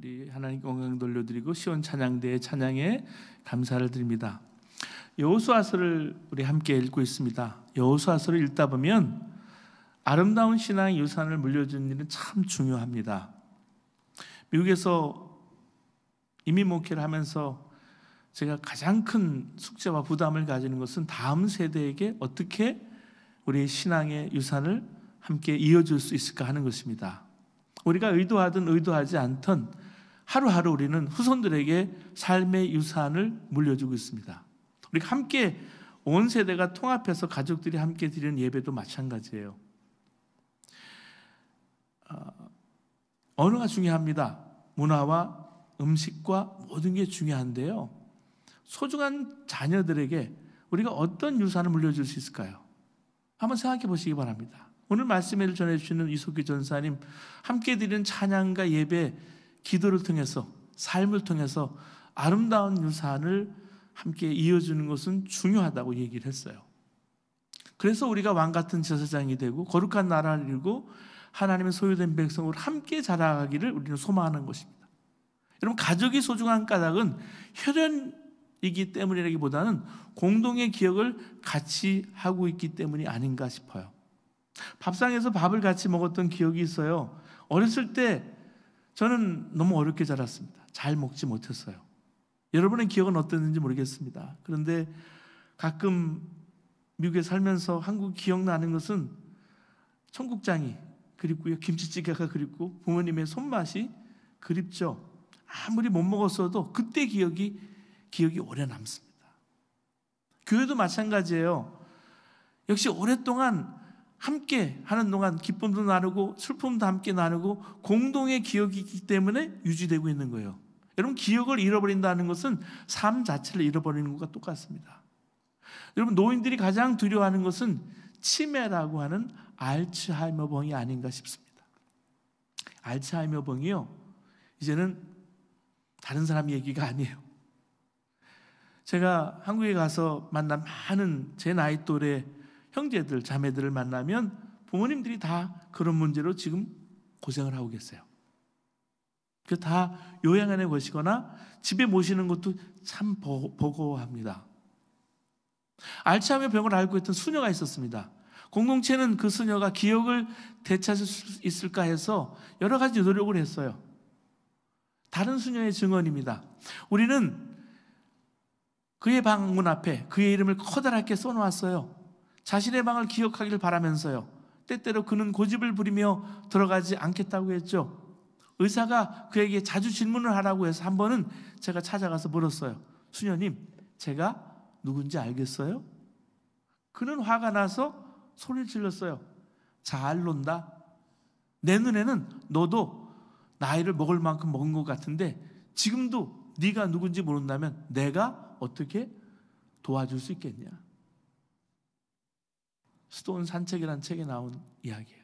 우리 하나님께 영광 돌려드리고 시온 찬양대의 찬양에 감사를 드립니다. 여호수아서를 우리 함께 읽고 있습니다. 여호수아서를 읽다 보면 아름다운 신앙의 유산을 물려주는 일은 참 중요합니다. 미국에서 이민 목회를 하면서 제가 가장 큰 숙제와 부담을 가지는 것은 다음 세대에게 어떻게 우리의 신앙의 유산을 함께 이어줄 수 있을까 하는 것입니다. 우리가 의도하든 의도하지 않든 하루하루 우리는 후손들에게 삶의 유산을 물려주고 있습니다. 우리가 함께 온 세대가 통합해서 가족들이 함께 드리는 예배도 마찬가지예요. 언어가 중요합니다. 문화와 음식과 모든 게 중요한데요, 소중한 자녀들에게 우리가 어떤 유산을 물려줄 수 있을까요? 한번 생각해 보시기 바랍니다. 오늘 말씀을 전해주시는 이석규 전사님, 함께 드리는 찬양과 예배, 기도를 통해서, 삶을 통해서 아름다운 유산을 함께 이어주는 것은 중요하다고 얘기를 했어요. 그래서 우리가 왕같은 제사장이 되고 거룩한 나라를 이루고 하나님의 소유된 백성으로 함께 자라가기를 우리는 소망하는 것입니다. 여러분, 가족이 소중한 까닭은 혈연이기 때문이라기보다는 공동의 기억을 같이 하고 있기 때문이 아닌가 싶어요. 밥상에서 밥을 같이 먹었던 기억이 있어요. 어렸을 때 저는 너무 어렵게 자랐습니다. 잘 먹지 못했어요. 여러분의 기억은 어땠는지 모르겠습니다. 그런데 가끔 미국에 살면서 한국 기억나는 것은 청국장이 그립고요, 김치찌개가 그립고 부모님의 손맛이 그립죠. 아무리 못 먹었어도 그때 기억이 오래 남습니다. 교회도 마찬가지예요. 역시 오랫동안 함께 하는 동안 기쁨도 나누고 슬픔도 함께 나누고 공동의 기억이 있기 때문에 유지되고 있는 거예요. 여러분, 기억을 잃어버린다는 것은 삶 자체를 잃어버리는 것과 똑같습니다. 여러분, 노인들이 가장 두려워하는 것은 치매라고 하는 알츠하이머병이 아닌가 싶습니다. 알츠하이머병이요, 이제는 다른 사람 얘기가 아니에요. 제가 한국에 가서 만난 많은 제 나이 또래 형제들, 자매들을 만나면 부모님들이 다 그런 문제로 지금 고생을 하고 계세요. 그 다 요양원에 거시거나 집에 모시는 것도 참 버거워합니다. 알츠하이머 병을 앓고 있던 수녀가 있었습니다. 공동체는 그 수녀가 기억을 되찾을 수 있을까 해서 여러 가지 노력을 했어요. 다른 수녀의 증언입니다. 우리는 그의 방문 앞에 그의 이름을 커다랗게 써놓았어요. 자신의 방을 기억하기를 바라면서요. 때때로 그는 고집을 부리며 들어가지 않겠다고 했죠. 의사가 그에게 자주 질문을 하라고 해서 한 번은 제가 찾아가서 물었어요. 수녀님, 제가 누군지 알겠어요? 그는 화가 나서 소리를 질렀어요. 잘 논다. 내 눈에는 너도 나이를 먹을 만큼 먹은 것 같은데 지금도 네가 누군지 모른다면 내가 어떻게 도와줄 수 있겠냐. 스톤 산책이라는 책에 나온 이야기예요.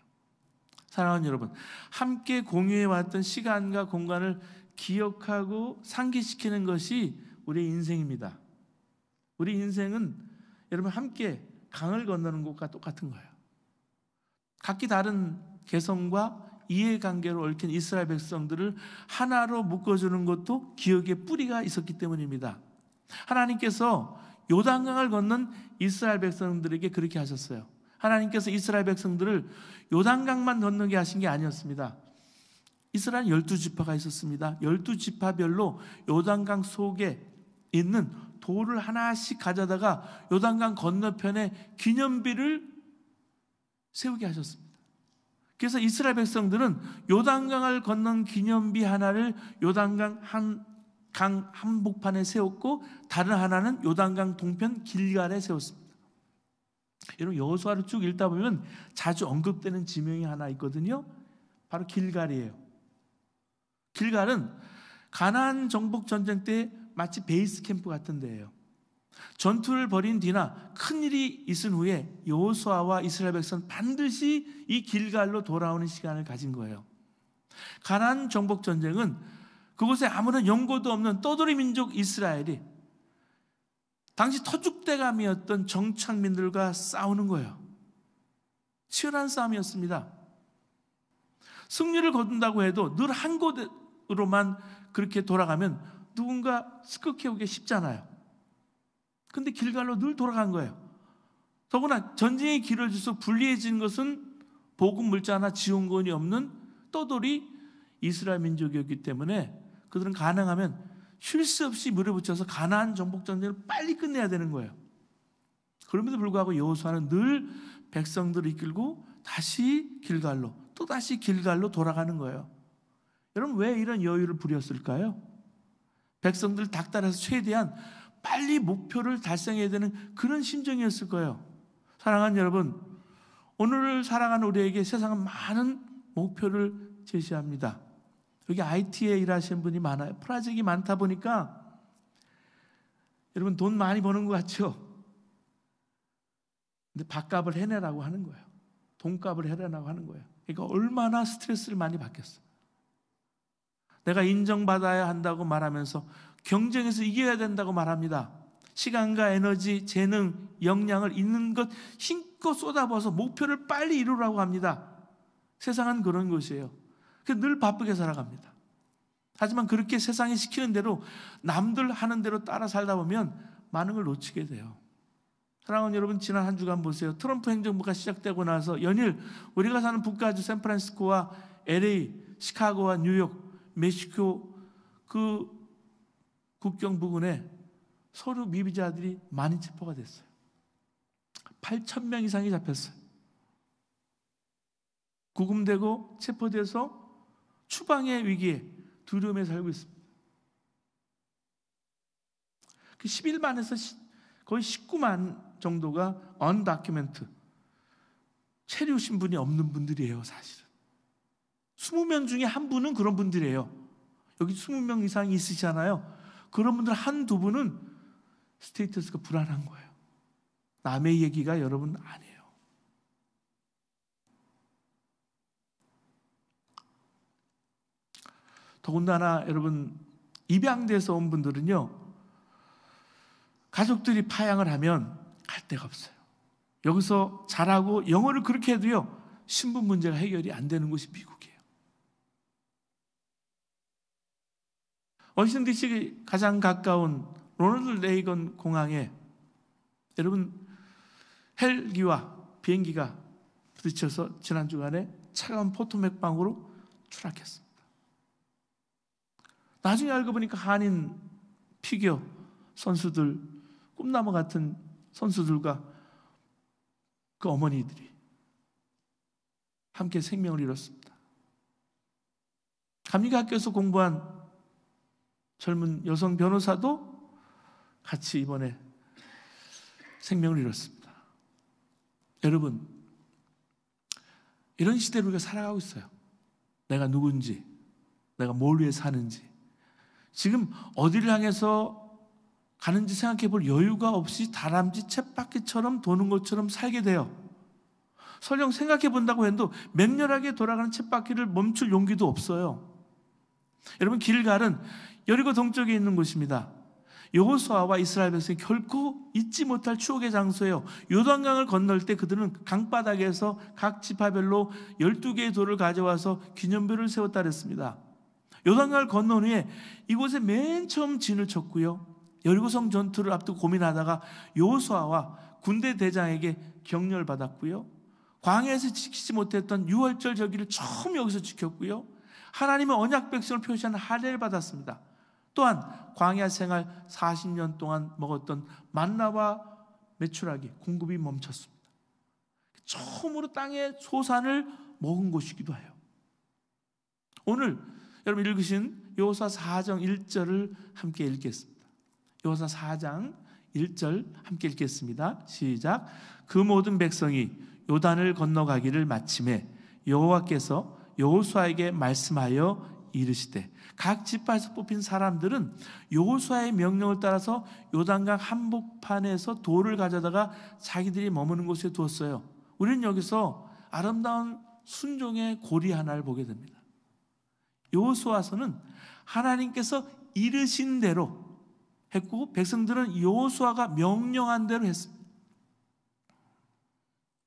사랑하는 여러분, 함께 공유해왔던 시간과 공간을 기억하고 상기시키는 것이 우리의 인생입니다. 우리 인생은 여러분 함께 강을 건너는 것과 똑같은 거예요. 각기 다른 개성과 이해관계로 얽힌 이스라엘 백성들을 하나로 묶어주는 것도 기억의 뿌리가 있었기 때문입니다. 하나님께서 요단강을 건넌 이스라엘 백성들에게 그렇게 하셨어요. 하나님께서 이스라엘 백성들을 요단강만 건너게 하신 게 아니었습니다. 이스라엘 12지파가 있었습니다. 12지파별로 요단강 속에 있는 돌을 하나씩 가져다가 요단강 건너편에 기념비를 세우게 하셨습니다. 그래서 이스라엘 백성들은 요단강을 건넌 기념비 하나를 요단강 강 한복판에 세웠고 다른 하나는 요단강 동편 길갈에 세웠습니다. 여러분, 여호수아를 쭉 읽다 보면 자주 언급되는 지명이 하나 있거든요. 바로 길갈이에요. 길갈은 가나안 정복 전쟁 때 마치 베이스 캠프 같은 데예요. 전투를 벌인 뒤나 큰일이 있은 후에 여호수아와 이스라엘 백성은 반드시 이 길갈로 돌아오는 시간을 가진 거예요. 가나안 정복 전쟁은 그곳에 아무런 연고도 없는 떠돌이 민족 이스라엘이 당시 터줏대감이었던 정착민들과 싸우는 거예요. 치열한 싸움이었습니다. 승리를 거둔다고 해도 늘 한 곳에 생각으로만 그렇게 돌아가면 누군가 습격해오기 쉽잖아요. 근데 길갈로 늘 돌아간 거예요. 더구나 전쟁의 길을 줘서 불리해진 것은 보급 물자나 지원군이 없는 떠돌이 이스라엘 민족이었기 때문에 그들은 가능하면 쉴 새 없이 밀어붙여서 가나안 정복 전쟁을 빨리 끝내야 되는 거예요. 그럼에도 불구하고 여호수아는 늘 백성들을 이끌고 다시 길갈로, 또 다시 길갈로 돌아가는 거예요. 여러분, 왜 이런 여유를 부렸을까요? 백성들 닥달해서 최대한 빨리 목표를 달성해야 되는 그런 심정이었을 거예요. 사랑하는 여러분, 오늘을 살아가는 우리에게 세상은 많은 목표를 제시합니다. 여기 IT에 일하시는 분이 많아요. 프로젝트가 많다 보니까 여러분 돈 많이 버는 것 같죠? 근데 밥값을 해내라고 하는 거예요. 돈값을 해내라고 하는 거예요. 그러니까 얼마나 스트레스를 많이 받겠어요. 내가 인정받아야 한다고 말하면서 경쟁에서 이겨야 된다고 말합니다. 시간과 에너지, 재능, 역량을 있는 것 힘껏 쏟아부어서 목표를 빨리 이루라고 합니다. 세상은 그런 것이에요. 그래서 늘 바쁘게 살아갑니다. 하지만 그렇게 세상이 시키는 대로 남들 하는 대로 따라 살다 보면 많은 걸 놓치게 돼요. 사랑하는 여러분, 지난 한 주간 보세요. 트럼프 행정부가 시작되고 나서 연일 우리가 사는 북가주 샌프란시스코와 LA, 시카고와 뉴욕, 멕시코 그 국경 부근에 서류 미비자들이 많이 체포가 됐어요. 8,000명 이상이 잡혔어요. 구금되고 체포돼서 추방의 위기에 두려움에 살고 있습니다. 그 11만에서 거의 19만 정도가 언다큐멘트, 체류 신분이 없는 분들이에요. 사실은 20명 중에 한 분은 그런 분들이에요. 여기 20명 이상이 있으시잖아요. 그런 분들 한두 분은 스테이터스가 불안한 거예요. 남의 얘기가 여러분 아니에요. 더군다나 여러분, 입양돼서 온 분들은요, 가족들이 파양을 하면 갈 데가 없어요. 여기서 잘하고 영어를 그렇게 해도요, 신분 문제가 해결이 안 되는 곳이 미국이에요. 워싱턴 DC 가장 가까운 로널드 레이건 공항에 여러분 헬기와 비행기가 부딪혀서 지난 주간에 차가운 포토맥방으로 추락했습니다. 나중에 알고 보니까 한인 피겨 선수들, 꿈나무 같은 선수들과 그 어머니들이 함께 생명을 잃었습니다. 감리교학교에서 공부한 젊은 여성 변호사도 같이 이번에 생명을 잃었습니다. 여러분, 이런 시대로 우리가 살아가고 있어요. 내가 누군지, 내가 뭘 위해 사는지, 지금 어디를 향해서 가는지 생각해 볼 여유가 없이 다람쥐 쳇바퀴처럼 도는 것처럼 살게 돼요. 설령 생각해 본다고 해도 맹렬하게 돌아가는 쳇바퀴를 멈출 용기도 없어요. 여러분, 길갈은 여리고 동쪽에 있는 곳입니다. 여호수아와 이스라엘 백성이 결코 잊지 못할 추억의 장소예요. 요단강을 건널 때 그들은 강바닥에서 각 지파별로 12개의 돌을 가져와서 기념별을 세웠다 그랬습니다. 요단강을 건넌 후에 이곳에 맨 처음 진을 쳤고요, 여리고성 전투를 앞두고 고민하다가 여호수아와 군대 대장에게 격려를 받았고요, 광야에서 지키지 못했던 유월절 절기를 처음 여기서 지켰고요, 하나님의 언약 백성을 표시하는 할례를 받았습니다. 또한 광야 생활 40년 동안 먹었던 만나와 메추라기 공급이 멈췄습니다. 처음으로 땅의 소산을 먹은 곳이기도 해요. 오늘 여러분 읽으신 여호수아 4장 1절을 함께 읽겠습니다. 여호수아 4장 1절 함께 읽겠습니다. 시작. 그 모든 백성이 요단을 건너가기를 마침에 여호와께서 여호수아에게 말씀하여 이르시되, 각 지파에서 뽑힌 사람들은 여호수아의 명령을 따라서 요단강 한복판에서 돌을 가져다가 자기들이 머무는 곳에 두었어요. 우리는 여기서 아름다운 순종의 고리 하나를 보게 됩니다. 여호수아서는 하나님께서 이르신 대로 했고, 백성들은 여호수아가 명령한 대로 했습니다.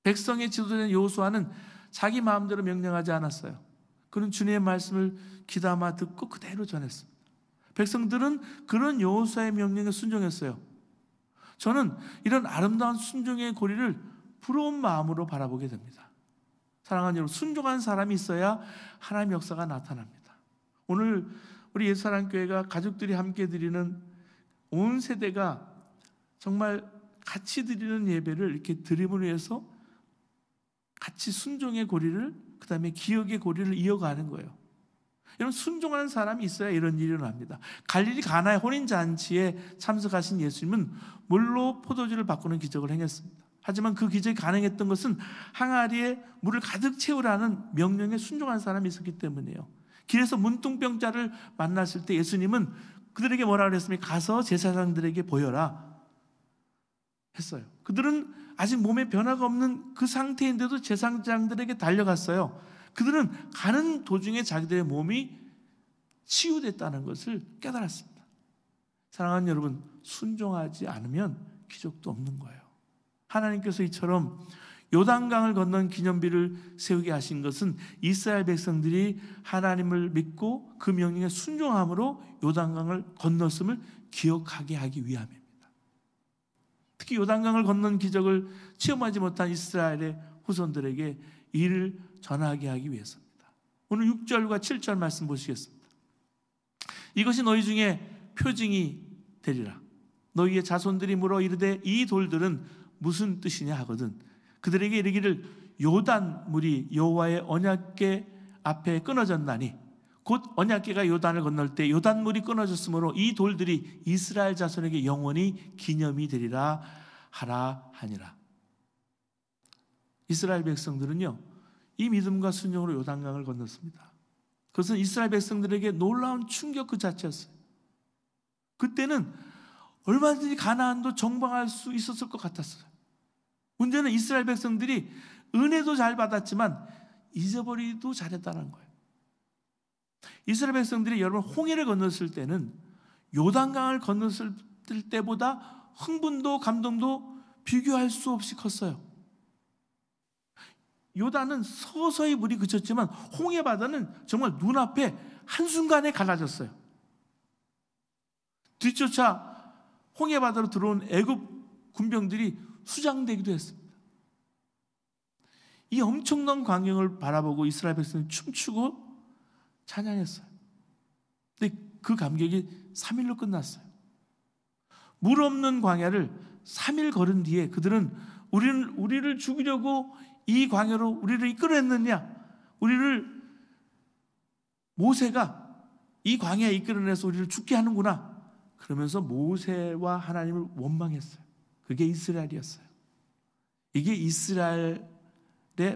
백성의 지도자인 여호수아는 자기 마음대로 명령하지 않았어요. 그는 주님의 말씀을 귀담아 듣고 그대로 전했습니다. 백성들은 그런 여호수아의 명령에 순종했어요. 저는 이런 아름다운 순종의 고리를 부러운 마음으로 바라보게 됩니다. 사랑하는 여러분, 순종한 사람이 있어야 하나님의 역사가 나타납니다. 오늘 우리 옛사랑교회가 가족들이 함께 드리는 온 세대가 정말 같이 드리는 예배를 이렇게 드림으로 해서 같이 순종의 고리를, 그 다음에 기억의 고리를 이어가는 거예요. 여러분, 순종하는 사람이 있어야 이런 일이 일어납니다. 갈릴리 가나의 혼인잔치에 참석하신 예수님은 물로 포도주를 바꾸는 기적을 행했습니다. 하지만 그 기적이 가능했던 것은 항아리에 물을 가득 채우라는 명령에 순종한 사람이 있었기 때문이에요. 길에서 문둥병자를 만났을 때 예수님은 그들에게 뭐라 그랬습니까? 가서 제사장들에게 보여라 했어요. 그들은 아직 몸에 변화가 없는 그 상태인데도 제사장들에게 달려갔어요. 그들은 가는 도중에 자기들의 몸이 치유됐다는 것을 깨달았습니다. 사랑하는 여러분, 순종하지 않으면 기적도 없는 거예요. 하나님께서 이처럼 요단강을 건넌 기념비를 세우게 하신 것은 이스라엘 백성들이 하나님을 믿고 그 명령에 순종함으로 요단강을 건넜음을 기억하게 하기 위함입니다. 특히 요단강을 건넌 기적을 체험하지 못한 이스라엘의 후손들에게 이를 전하게 하기 위해서입니다. 오늘 6절과 7절 말씀 보시겠습니다. 이것이 너희 중에 표징이 되리라. 너희의 자손들이 물어 이르되 이 돌들은 무슨 뜻이냐 하거든 그들에게 이르기를 요단 물이 여호와의 언약궤 앞에 끊어졌나니 곧 언약궤가 요단을 건널 때 요단 물이 끊어졌으므로 이 돌들이 이스라엘 자손에게 영원히 기념이 되리라 하라 하니라. 이스라엘 백성들은요, 이 믿음과 순종으로 요단강을 건넜습니다. 그것은 이스라엘 백성들에게 놀라운 충격 그 자체였어요. 그때는 얼마든지 가나안도 정복할 수 있었을 것 같았어요. 문제는 이스라엘 백성들이 은혜도 잘 받았지만 잊어버리기도 잘했다는 거예요. 이스라엘 백성들이 여러분 홍해를 건넜을 때는 요단강을 건넜을 때보다 흥분도 감동도 비교할 수 없이 컸어요. 요단은 서서히 물이 그쳤지만 홍해 바다는 정말 눈앞에 한순간에 갈라졌어요. 뒤쫓아 홍해 바다로 들어온 애굽 군병들이 수장되기도 했습니다. 이 엄청난 광경을 바라보고 이스라엘 백성이 춤추고 찬양했어요. 근데 그 감격이 3일로 끝났어요. 물 없는 광야를 3일 걸은 뒤에 그들은 우리를 죽이려고 이 광야로 우리를 이끌어냈느냐, 우리를 모세가 이 광야에 이끌어내서 우리를 죽게 하는구나, 그러면서 모세와 하나님을 원망했어요. 그게 이스라엘이었어요. 이게 이스라엘의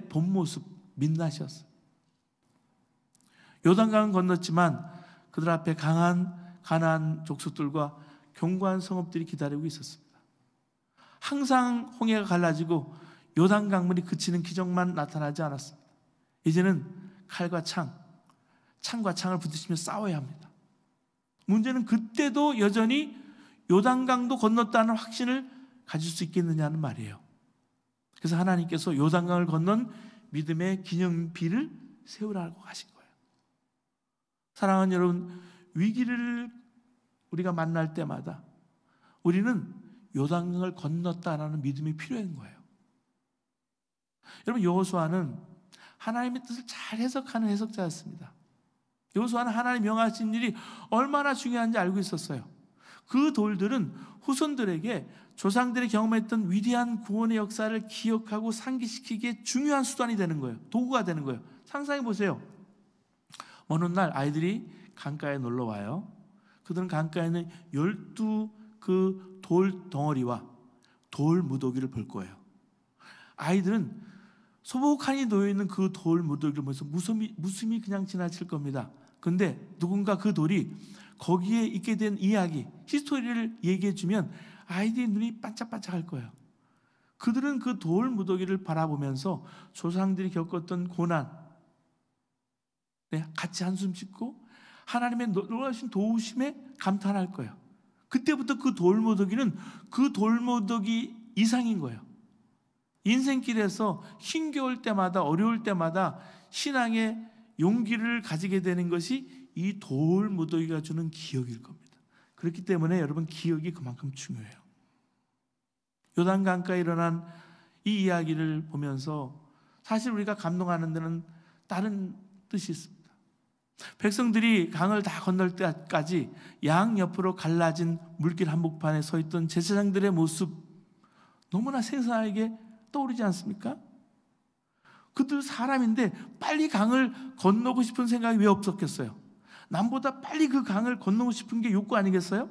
본 모습, 민낯이었어요. 요단강은 건넜지만 그들 앞에 강한 가나안 족속들과 견고한 성읍들이 기다리고 있었습니다. 항상 홍해가 갈라지고 요단 강물이 그치는 기적만 나타나지 않았습니다. 이제는 칼과 창과 창을 부딪히며 싸워야 합니다. 문제는 그때도 여전히 요단강도 건넜다는 확신을 가질 수 있겠느냐는 말이에요. 그래서 하나님께서 요단강을 건넌 믿음의 기념비를 세우라고 하신 거예요. 사랑하는 여러분, 위기를 우리가 만날 때마다 우리는 요단강을 건넜다라는 믿음이 필요한 거예요. 여러분, 여호수아는 하나님의 뜻을 잘 해석하는 해석자였습니다. 여호수아는 하나님 명하신 일이 얼마나 중요한지 알고 있었어요. 그 돌들은 후손들에게 조상들이 경험했던 위대한 구원의 역사를 기억하고 상기시키기에 중요한 수단이 되는 거예요. 도구가 되는 거예요. 상상해 보세요. 어느 날 아이들이 강가에 놀러 와요. 그들은 강가에는 12그 돌 덩어리와 돌 무더기를 볼 거예요. 아이들은 소복하니 놓여있는 그 돌 무더기를 보면서 웃음이 그냥 지나칠 겁니다. 근데 누군가 그 돌이 거기에 있게 된 이야기, 히스토리를 얘기해 주면 아이들의 눈이 반짝반짝할 거예요. 그들은 그 돌 무더기를 바라보면서 조상들이 겪었던 고난, 같이 한숨 짓고 하나님의 놀라우신 도우심에 감탄할 거예요. 그때부터 그 돌 무더기는 그 돌 무더기 이상인 거예요. 인생길에서 힘겨울 때마다, 어려울 때마다 신앙의 용기를 가지게 되는 것이 이 돌 무더기가 주는 기억일 겁니다. 그렇기 때문에 여러분, 기억이 그만큼 중요해요. 요단강가에 일어난 이 이야기를 보면서 사실 우리가 감동하는 데는 다른 뜻이 있습니다. 백성들이 강을 다 건널 때까지 양 옆으로 갈라진 물길 한복판에 서 있던 제사장들의 모습, 너무나 생생하게 떠오르지 않습니까? 그들 사람인데 빨리 강을 건너고 싶은 생각이 왜 없었겠어요? 남보다 빨리 그 강을 건너고 싶은 게 욕구 아니겠어요?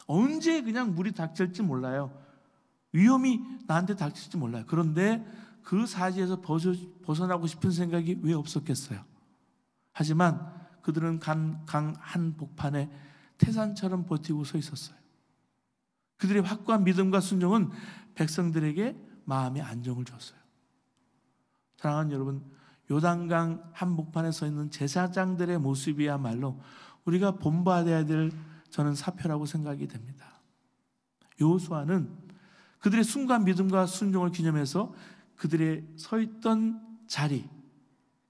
언제 그냥 물이 닥칠지 몰라요. 위험이 나한테 닥칠지 몰라요. 그런데 그 사지에서 벗어나고 싶은 생각이 왜 없었겠어요? 하지만 그들은 강 한복판에 태산처럼 버티고 서 있었어요. 그들의 확고한 믿음과 순종은 백성들에게 마음의 안정을 줬어요. 사랑하는 여러분, 요단강 한복판에 서 있는 제사장들의 모습이야말로 우리가 본받아야 될 저는 사표라고 생각이 됩니다. 여호수아는 그들의 순간 믿음과 순종을 기념해서 그들의 서 있던 자리,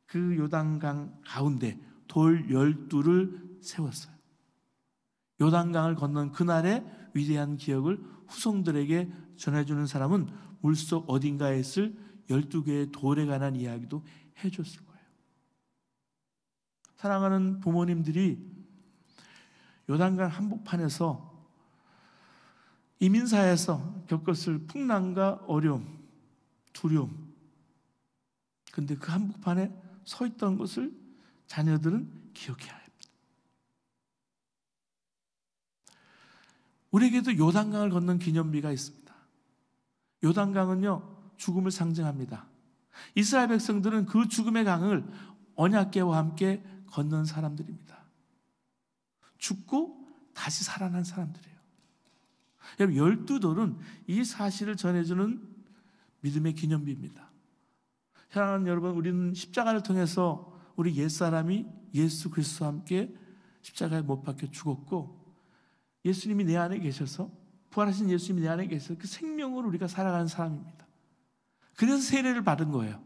그 요단강 가운데 돌 12를 세웠어요. 요단강을 건넌 그날의 위대한 기억을 후손들에게 전해주는 사람은 물속 어딘가에 있을 12개의 돌에 관한 이야기도 해줬을 거예요. 사랑하는 부모님들이 요단강 한복판에서 이민사에서 겪었을 풍랑과 어려움, 두려움, 근데 그 한복판에 서 있던 것을 자녀들은 기억해야 합니다. 우리에게도 요단강을 건넌 기념비가 있습니다. 요단강은요, 죽음을 상징합니다. 이스라엘 백성들은 그 죽음의 강을 언약궤와 함께 건넌 사람들입니다. 죽고 다시 살아난 사람들이에요. 여러분, 12돌은 이 사실을 전해주는 믿음의 기념비입니다. 사랑하는 여러분, 우리는 십자가를 통해서 우리 옛사람이 예수 그리스도와 함께 십자가에 못 박혀 죽었고, 예수님이 내 안에 계셔서, 부활하신 예수님이 내 안에 계셔서 그 생명으로 우리가 살아가는 사람입니다. 그래서 세례를 받은 거예요.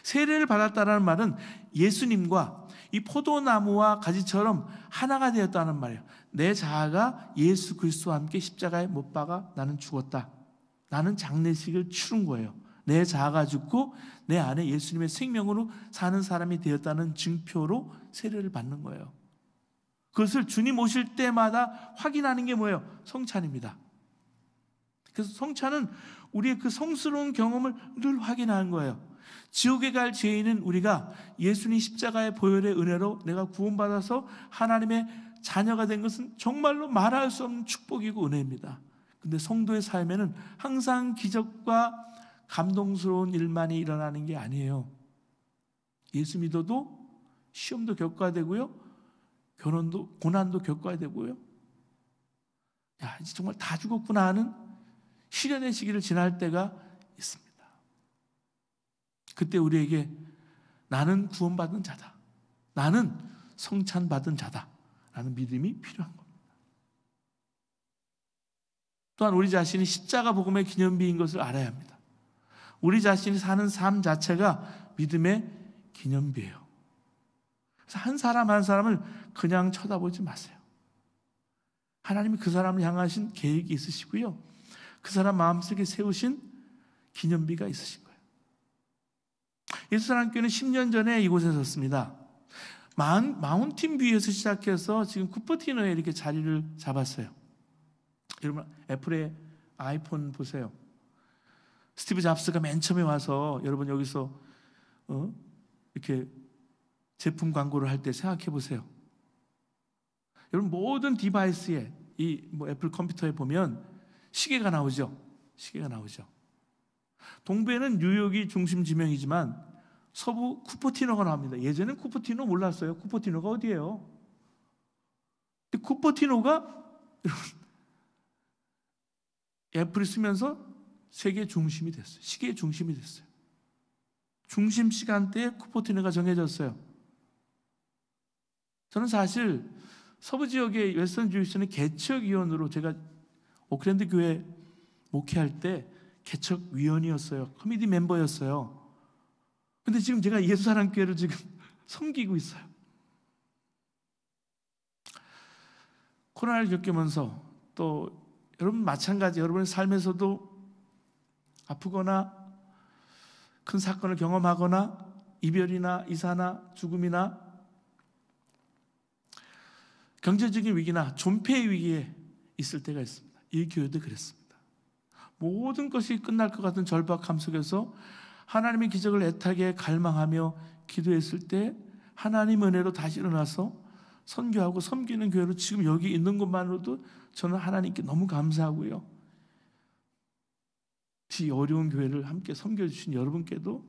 세례를 받았다는 말은 예수님과 이 포도나무와 가지처럼 하나가 되었다는 말이에요. 내 자아가 예수 그리스도와 함께 십자가에 못 박아 나는 죽었다. 나는 장례식을 치른 거예요. 내 자아가 죽고 내 안에 예수님의 생명으로 사는 사람이 되었다는 증표로 세례를 받는 거예요. 그것을 주님 오실 때마다 확인하는 게 뭐예요? 성찬입니다. 그래서 성찬은 우리의 그 성스러운 경험을 늘 확인하는 거예요. 지옥에 갈 죄인은 우리가 예수님 십자가의 보혈의 은혜로 내가 구원받아서 하나님의 자녀가 된 것은 정말로 말할 수 없는 축복이고 은혜입니다. 근데 성도의 삶에는 항상 기적과 감동스러운 일만이 일어나는 게 아니에요. 예수 믿어도 시험도 겪어야 되고요, 결혼도 고난도 겪어야 되고요, 야, 이제 정말 다 죽었구나 하는 시련의 시기를 지날 때가 있습니다. 그때 우리에게 나는 구원받은 자다, 나는 성찬받은 자다 라는 믿음이 필요한 겁니다. 또한 우리 자신이 십자가 복음의 기념비인 것을 알아야 합니다. 우리 자신이 사는 삶 자체가 믿음의 기념비예요. 그래서 한 사람 한 사람을 그냥 쳐다보지 마세요. 하나님이 그 사람을 향하신 계획이 있으시고요, 그 사람 마음속에 세우신 기념비가 있으신 거예요. 예수사랑교회는 10년 전에 이곳에 섰습니다. 마운틴 뷰에서 시작해서 지금 쿠퍼티노에 이렇게 자리를 잡았어요. 여러분, 애플의 아이폰 보세요. 스티브 잡스가 맨 처음에 와서 여러분 여기서 이렇게 제품 광고를 할 때 생각해 보세요. 여러분, 모든 디바이스에 이 애플 컴퓨터에 보면 시계가 나오죠. 시계가 나오죠. 동부에는 뉴욕이 중심 지명이지만 서부 쿠퍼티노가 나옵니다. 예전엔 쿠퍼티노 몰랐어요. 쿠퍼티노가 어디예요? 근데 쿠퍼티노가 애플이 쓰면서 세계 중심이 됐어요. 시계의 중심이 됐어요. 중심 시간대에 쿠퍼티노가 정해졌어요. 저는 사실 서부 지역의 웨스턴 주이스는 개척위원으로, 제가 오클랜드 교회 목회할 때 개척위원이었어요. 커미디 멤버였어요. 근데 지금 제가 예수사랑교회를 지금 섬기고 있어요. 코로나를 겪으면서 또 여러분 마찬가지, 여러분의 삶에서도 아프거나 큰 사건을 경험하거나 이별이나 이사나 죽음이나 경제적인 위기나 존폐의 위기에 있을 때가 있습니다. 이 교회도 그랬습니다. 모든 것이 끝날 것 같은 절박함 속에서 하나님의 기적을 애타게 갈망하며 기도했을 때 하나님 은혜로 다시 일어나서 선교하고 섬기는 교회로 지금 여기 있는 것만으로도 저는 하나님께 너무 감사하고요. 이 어려운 교회를 함께 섬겨주신 여러분께도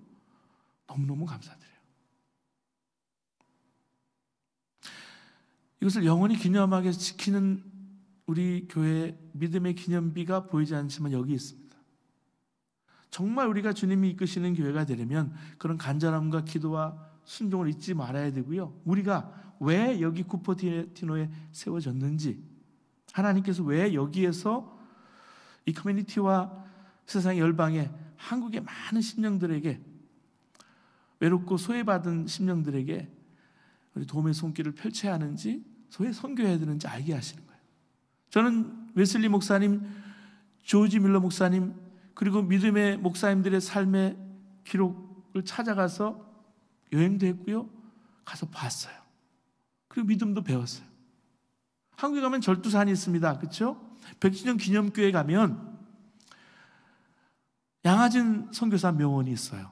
너무너무 감사드려요. 이것을 영원히 기념하게 지키는 우리 교회의 믿음의 기념비가 보이지 않지만 여기 있습니다. 정말 우리가 주님이 이끄시는 교회가 되려면 그런 간절함과 기도와 순종을 잊지 말아야 되고요. 우리가 왜 여기 쿠퍼티노에 세워졌는지, 하나님께서 왜 여기에서 이 커뮤니티와 세상의 열방에 한국의 많은 심령들에게, 외롭고 소외받은 심령들에게 우리 도움의 손길을 펼쳐야 하는지, 왜 선교해야 되는지 알게 하시는 거예요. 저는 웨슬리 목사님, 조지 밀러 목사님, 그리고 믿음의 목사님들의 삶의 기록을 찾아가서 여행도 했고요, 가서 봤어요. 그리고 믿음도 배웠어요. 한국에 가면 절두산이 있습니다. 그렇죠? 100주년 기념교회 가면 양화진 선교사 명원이 있어요.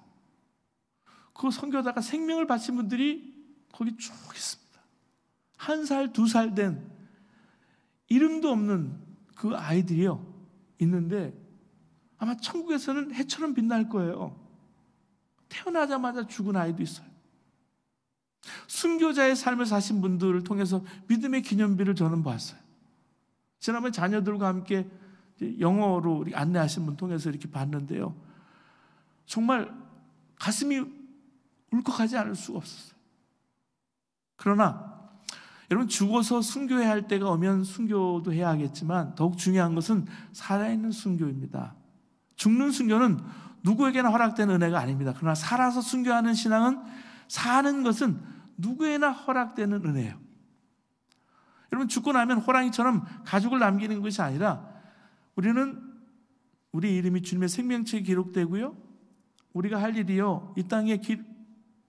그 선교다가 생명을 바친 분들이 거기 쭉 있습니다. 1살, 2살 된 이름도 없는 그 아이들이요 있는데 아마 천국에서는 해처럼 빛날 거예요. 태어나자마자 죽은 아이도 있어요. 순교자의 삶을 사신 분들을 통해서 믿음의 기념비를 저는 봤어요. 지난번에 자녀들과 함께 영어로 안내하신 분 통해서 이렇게 봤는데요, 정말 가슴이 울컥하지 않을 수가 없었어요. 그러나 여러분, 죽어서 순교해야 할 때가 오면 순교도 해야 하겠지만 더욱 중요한 것은 살아있는 순교입니다. 죽는 순교는 누구에게나 허락되는 은혜가 아닙니다. 그러나 살아서 순교하는 신앙은, 사는 것은 누구에나 허락되는 은혜예요. 여러분, 죽고 나면 호랑이처럼 가죽을 남기는 것이 아니라 우리 이름이 주님의 생명책에 기록되고요, 우리가 할 일이요, 이 땅에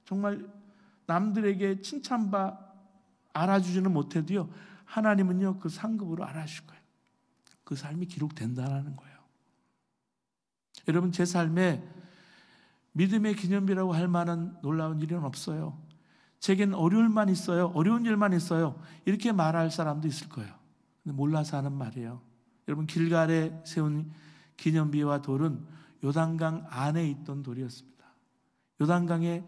정말 남들에게 칭찬받아 알아주지는 못해도요, 하나님은요 그 상급으로 알아주실 거예요. 그 삶이 기록된다는 거예요. 여러분, 제 삶에 믿음의 기념비라고 할 만한 놀라운 일은 없어요. 제겐 어려울만 있어요, 어려운 일만 있어요, 이렇게 말할 사람도 있을 거예요. 근데 몰라서 하는 말이에요. 여러분, 길갈에 세운 기념비와 돌은 요단강 안에 있던 돌이었습니다. 요단강에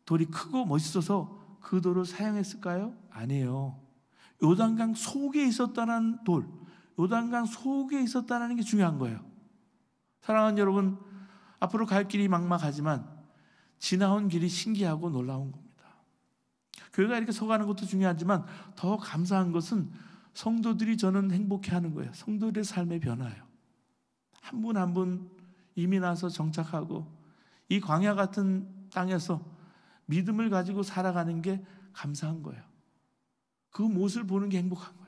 돌이 크고 멋있어서 그 돌을 사용했을까요? 아니에요. 요단강 속에 있었다는 돌, 요단강 속에 있었다는 게 중요한 거예요. 사랑하는 여러분, 앞으로 갈 길이 막막하지만 지나온 길이 신기하고 놀라운 겁니다. 교회가 이렇게 서가는 것도 중요하지만 더 감사한 것은 성도들이 저는 행복해하는 거예요. 성도들의 삶의 변화예요. 한 분 한 분 이민 와서 정착하고 이 광야 같은 땅에서 믿음을 가지고 살아가는 게 감사한 거예요. 그 모습을 보는 게 행복한 거예요.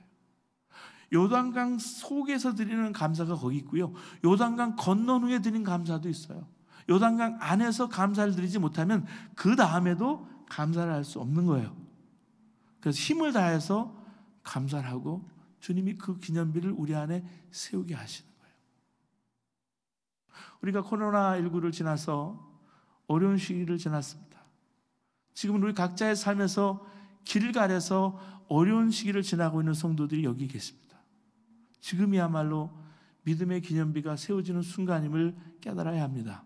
요단강 속에서 드리는 감사가 거기 있고요, 요단강 건넌 후에 드리는 감사도 있어요. 요단강 안에서 감사를 드리지 못하면 그 다음에도 감사를 할 수 없는 거예요. 그래서 힘을 다해서 감사를 하고 주님이 그 기념비를 우리 안에 세우게 하시는 거예요. 우리가 코로나19를 지나서 어려운 시기를 지났습니다. 지금은 우리 각자의 삶에서 길갈에서 어려운 시기를 지나고 있는 성도들이 여기 계십니다. 지금이야말로 믿음의 기념비가 세워지는 순간임을 깨달아야 합니다.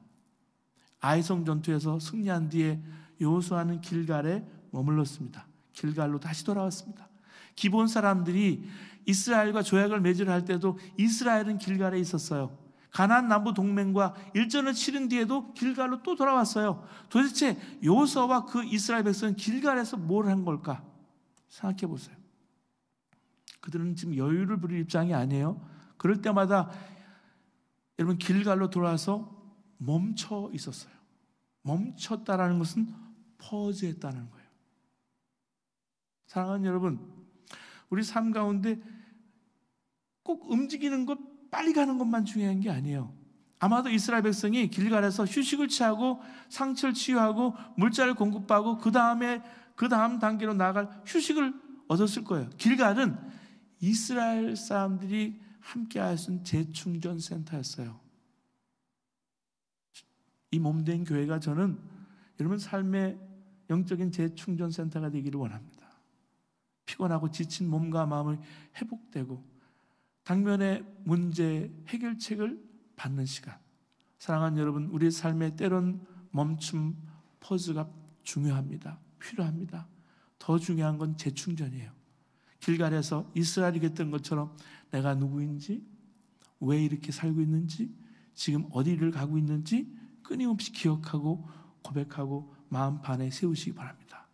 아이성 전투에서 승리한 뒤에 여호수아는 길갈에 머물렀습니다. 길갈로 다시 돌아왔습니다. 기본 사람들이 이스라엘과 조약을 맺으려 할 때도 이스라엘은 길갈에 있었어요. 가나안 남부 동맹과 일전을 치른 뒤에도 길갈로 또 돌아왔어요. 도대체 여호수아와 그 이스라엘 백성은 길갈에서 뭘 한 걸까? 생각해 보세요. 그들은 지금 여유를 부릴 입장이 아니에요. 그럴 때마다 여러분, 길갈로 돌아와서 멈춰 있었어요. 멈췄다라는 것은 퍼즈했다는 거예요. 사랑하는 여러분, 우리 삶 가운데 꼭 움직이는 것, 빨리 가는 것만 중요한 게 아니에요. 아마도 이스라엘 백성이 길갈에서 휴식을 취하고 상처를 치유하고 물자를 공급하고 그 다음 단계로 나아갈 휴식을 얻었을 거예요. 길갈은 이스라엘 사람들이 함께 할 수 있는 재충전 센터였어요. 이 몸된 교회가 저는 여러분 삶의 영적인 재충전 센터가 되기를 원합니다. 피곤하고 지친 몸과 마음이 회복되고 당면의 문제 해결책을 받는 시간. 사랑하는 여러분, 우리 삶의 때론 멈춤, 퍼즈가 중요합니다. 필요합니다. 더 중요한 건 재충전이에요. 길갈에서 이스라엘이 했던 것처럼 내가 누구인지, 왜 이렇게 살고 있는지, 지금 어디를 가고 있는지 끊임없이 기억하고 고백하고 마음판에 세우시기 바랍니다.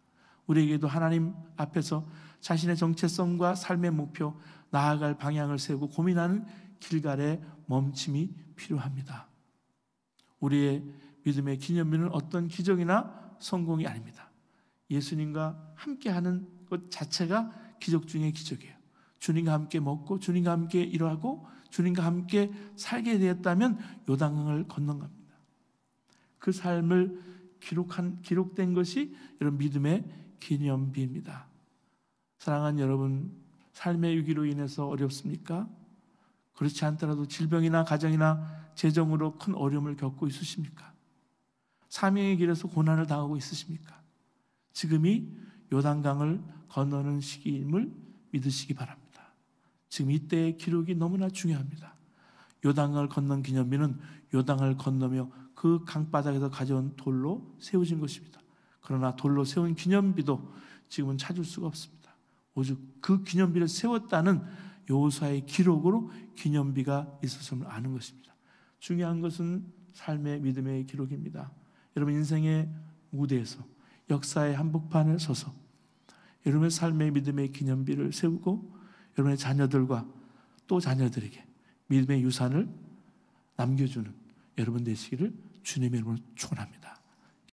우리에게도 하나님 앞에서 자신의 정체성과 삶의 목표, 나아갈 방향을 세우고 고민하는 길갈의 멈춤이 필요합니다. 우리의 믿음의 기념비는 어떤 기적이나 성공이 아닙니다. 예수님과 함께하는 것 자체가 기적 중의 기적이에요. 주님과 함께 먹고 주님과 함께 일하고 주님과 함께 살게 되었다면 요단강을 건넌 겁니다. 그 삶을 기록된 것이 여러분 믿음의 기념비입니다. 사랑하는 여러분, 삶의 위기로 인해서 어렵습니까? 그렇지 않더라도 질병이나 가정이나 재정으로 큰 어려움을 겪고 있으십니까? 사명의 길에서 고난을 당하고 있으십니까? 지금이 요단강을 건너는 시기임을 믿으시기 바랍니다. 지금 이때의 기록이 너무나 중요합니다. 요단강을 건넌 기념비는 요단강을 건너며 그 강바닥에서 가져온 돌로 세워진 것입니다. 그러나 돌로 세운 기념비도 지금은 찾을 수가 없습니다. 오직 그 기념비를 세웠다는 여호수아의 기록으로 기념비가 있었음을 아는 것입니다. 중요한 것은 삶의 믿음의 기록입니다. 여러분 인생의 무대에서 역사의 한복판에 서서 여러분의 삶의 믿음의 기념비를 세우고 여러분의 자녀들과 또 자녀들에게 믿음의 유산을 남겨주는 여러분 되시기를 주님의 이름으로 축원합니다.